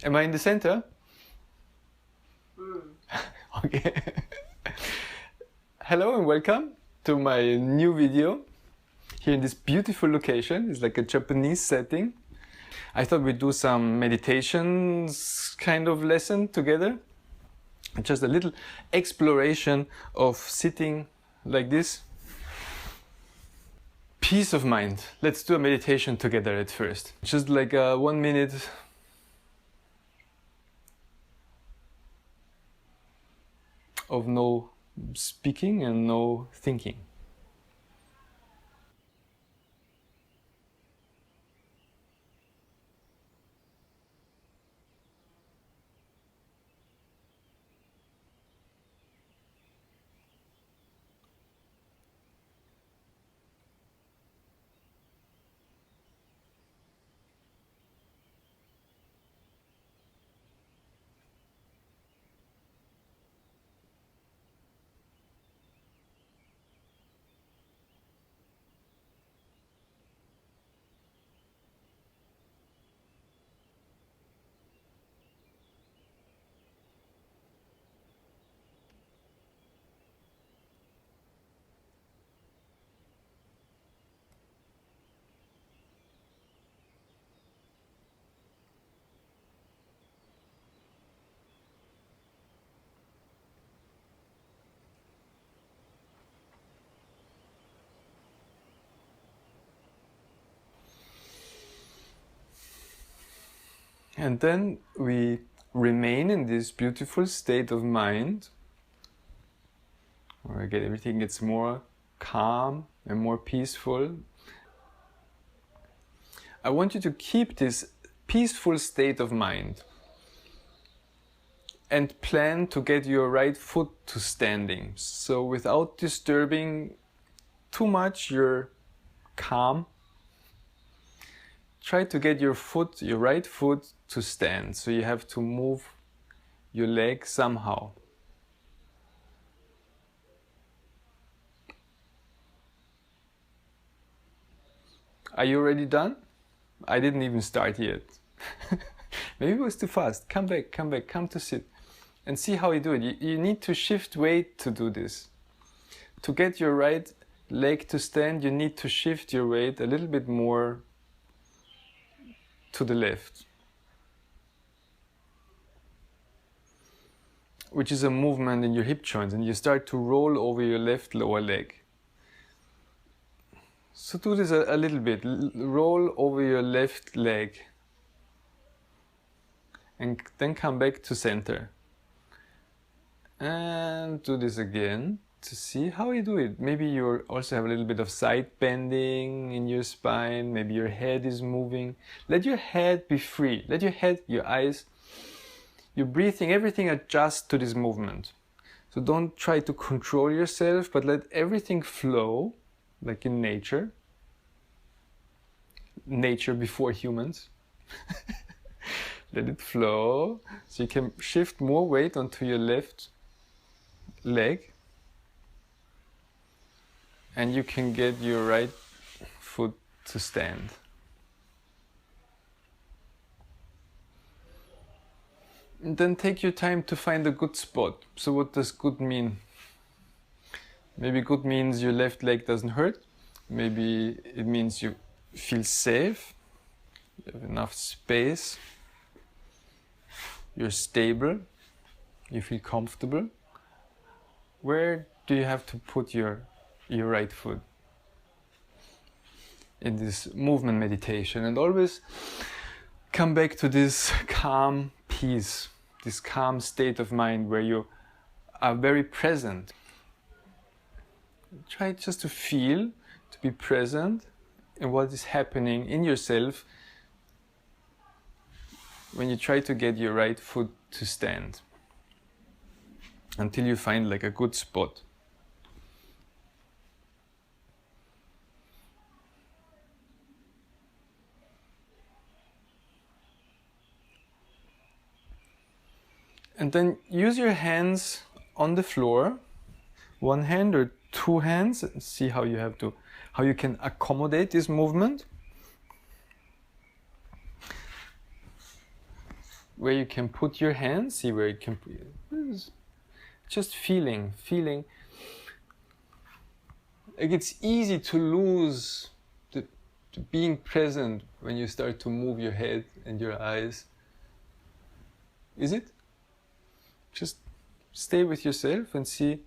Am I in the center? Okay. Hello and welcome to my new video here in this beautiful location. It's like a Japanese setting. I thought we'd do some meditations kind of lesson together. Just a little exploration of sitting like this. Peace of mind. Let's do a meditation together at first. Just like a 1 minute of no speaking and no thinking. And then we remain in this beautiful state of mind where everything gets more calm and more peaceful. I want you to keep this peaceful state of mind and plan to get your right foot to standing. So without disturbing too much your calm, try to get your right foot to stand. So you have to move your leg somehow. Are you already done? I didn't even start yet. Maybe it was too fast. Come back, come to sit. And see how you do it. You need to shift weight to do this. To get your right leg to stand, you need to shift your weight a little bit more to the left, which is a movement in your hip joints, and you start to roll over your left lower leg. So do this a little bit. Roll over your left leg and then come back to center. And do this again to see how you do it. Maybe you also have a little bit of side bending in your spine. Maybe your head is moving. Let your head be free. Let your head, your eyes, your breathing, everything adjust to this movement. So don't try to control yourself, but let everything flow, like in nature. Nature before humans. Let it flow. So you can shift more weight onto your left leg. And you can get your right foot to stand. And then take your time to find a good spot. So what does good mean? Maybe good means your left leg doesn't hurt. Maybe it means you feel safe. You have enough space. You're stable. You feel comfortable. Where do you have to put your right foot in this movement meditation? And always come back to this calm peace, this calm state of mind where you are very present. Try just to feel, to be present in what is happening in yourself when you try to get your right foot to stand, until you find like a good spot. And then use your hands on the floor, one hand or two hands, and see how you can accommodate this movement. where you can put your hands, see where you can put just feeling. Like it's easy to lose the being present when you start to move your head and your eyes. Is it? Just stay with yourself and see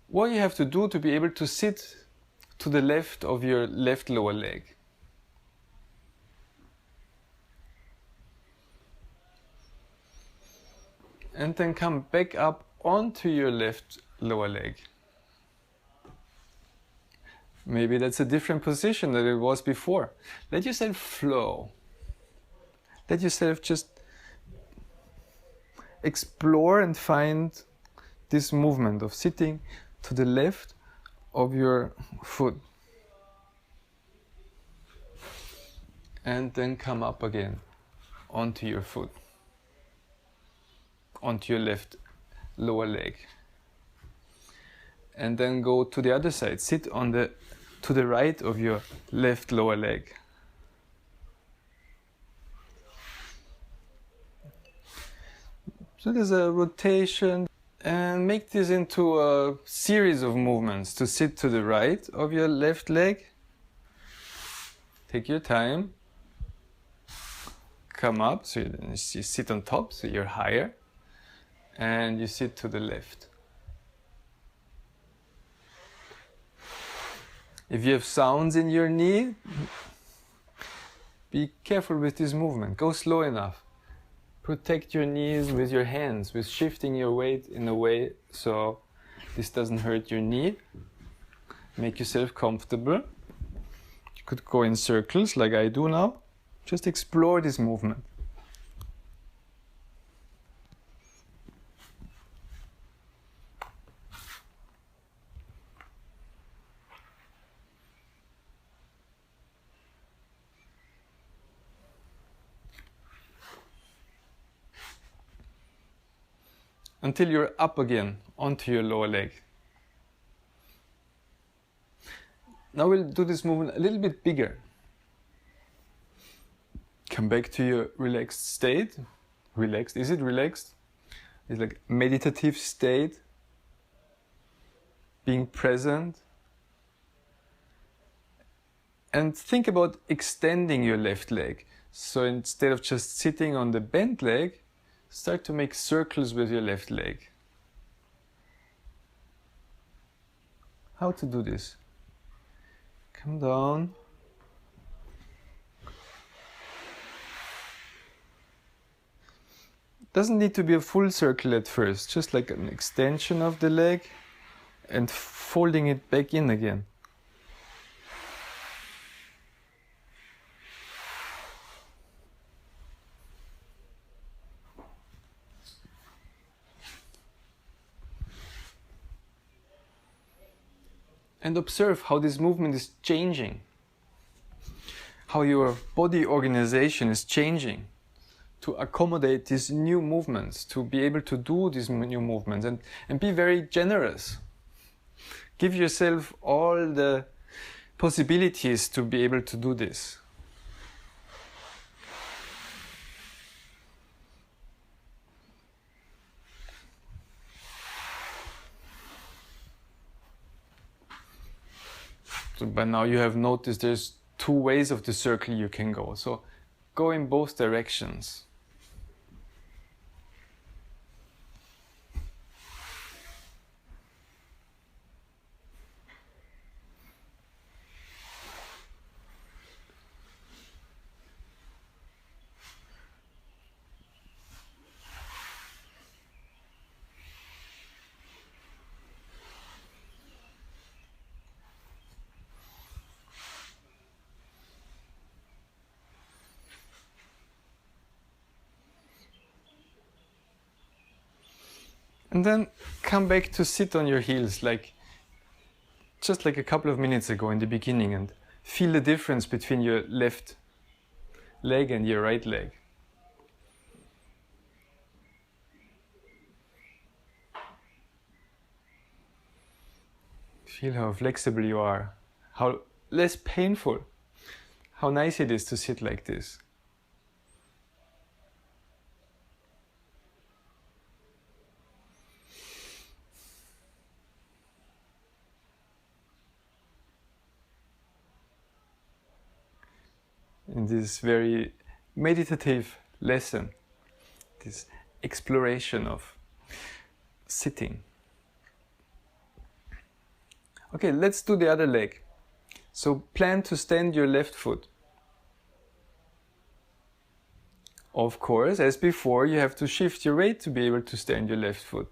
what you have to do to be able to sit to the left of your left lower leg. And then come back up onto your left lower leg. Maybe that's a different position than it was before. Let yourself flow. Let yourself just explore and find this movement of sitting to the left of your foot. And then come up again onto your foot, onto your left lower leg. And then go to the other side. Sit to the right of your left lower leg. So there's a rotation, and make this into a series of movements to sit to the right of your left leg. Take your time. Come up, so you sit on top, so you're higher, and you sit to the left. If you have sounds in your knee, be careful with this movement. Go slow enough. Protect your knees with your hands, with shifting your weight in a way so this doesn't hurt your knee. Make yourself comfortable. You could go in circles like I do now. Just explore this movement. Until you're up again onto your lower leg. Now we'll do this movement a little bit bigger. Come back to your relaxed state. Relaxed. Is it relaxed? It's like meditative state. Being present. And think about extending your left leg. So instead of just sitting on the bent leg, start to make circles with your left leg. How to do this? Come down. Doesn't need to be a full circle at first, just like an extension of the leg and folding it back in again. And observe how this movement is changing, how your body organization is changing to accommodate these new movements, to be able to do these new movements, and be very generous. Give yourself all the possibilities to be able to do this. So by now you have noticed there's two ways of the circle you can go. So go in both directions. And then come back to sit on your heels, just like a couple of minutes ago in the beginning, and feel the difference between your left leg and your right leg. Feel how flexible you are, how less painful, how nice it is to sit like this. In this very meditative lesson, this exploration of sitting. Okay, let's do the other leg. So plan to stand your left foot. Of course, as before, you have to shift your weight to be able to stand your left foot.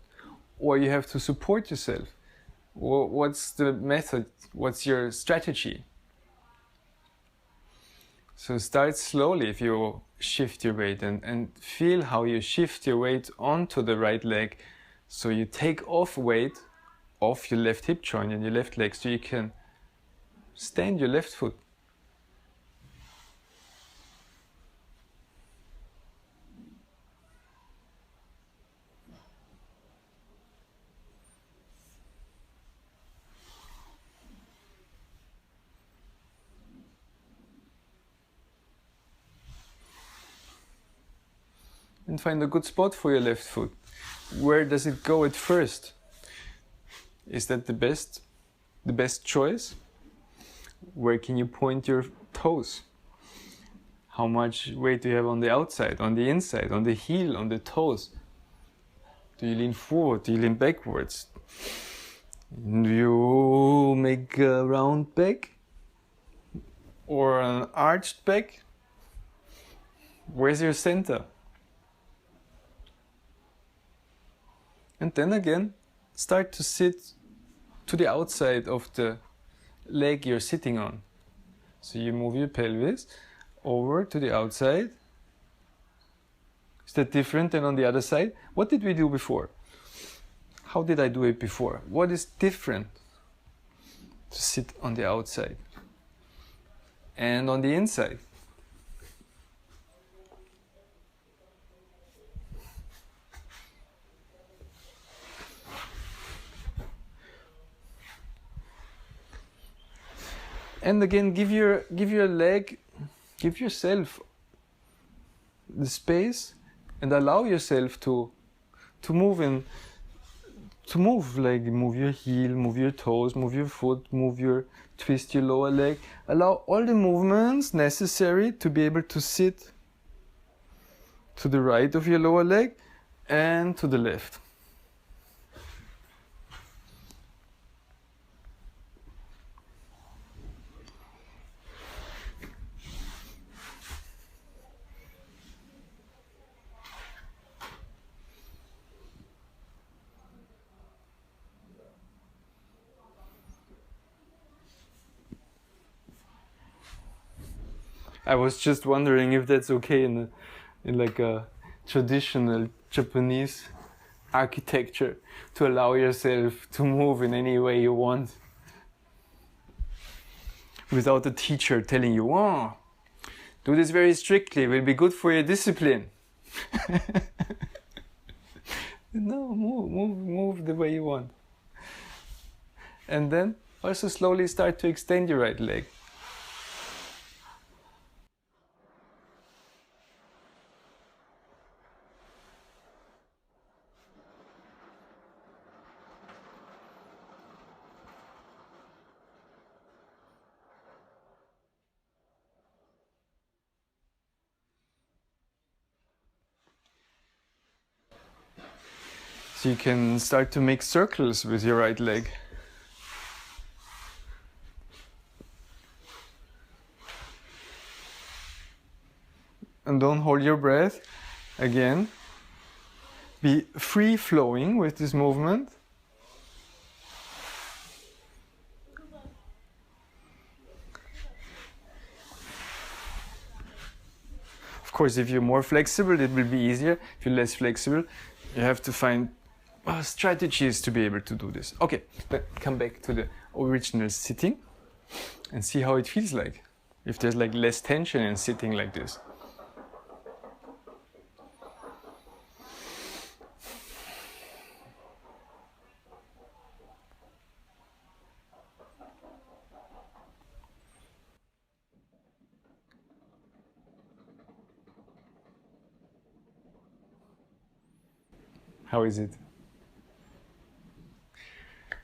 Or you have to support yourself. What's the method? What's your strategy? So start slowly if you shift your weight and feel how you shift your weight onto the right leg. So you take off weight off your left hip joint and your left leg so you can stand your left foot. And find a good spot for your left foot. Where does it go at first? Is that the best choice? Where can you point your toes? How much weight do you have on the outside, on the inside, on the heel, on the toes? Do you lean forward? Do you lean backwards? Do you make a round back? Or an arched back? Where's your center? And then again, start to sit to the outside of the leg you're sitting on. So you move your pelvis over to the outside. Is that different than on the other side? What did we do before? How did I do it before? What is different to sit on the outside and on the inside? And again, give your leg, give yourself the space and allow yourself to move like move your heel, move your toes, move your foot, twist your lower leg. Allow all the movements necessary to be able to sit to the right of your lower leg and to the left. I was just wondering if that's okay in like a traditional Japanese architecture to allow yourself to move in any way you want without a teacher telling you, "Oh, do this very strictly, it will be good for your discipline." No, move the way you want. And then also slowly start to extend your right leg. So you can start to make circles with your right leg. And don't hold your breath. Again, be free flowing with this movement. Of course, if you're more flexible, it will be easier. If you're less flexible, you have to find strategies to be able to do this. Okay, but come back to the original sitting and see how it feels like. If there's like less tension in sitting like this. How is it?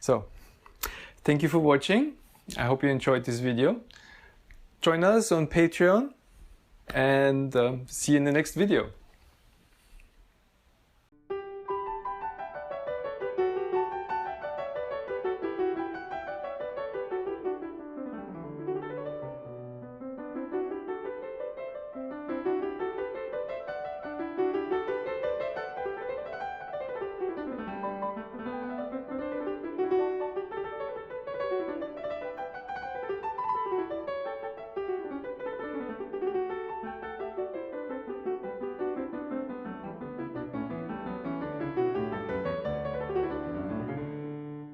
So, thank you for watching. I hope you enjoyed this video. Join us on Patreon and see you in the next video.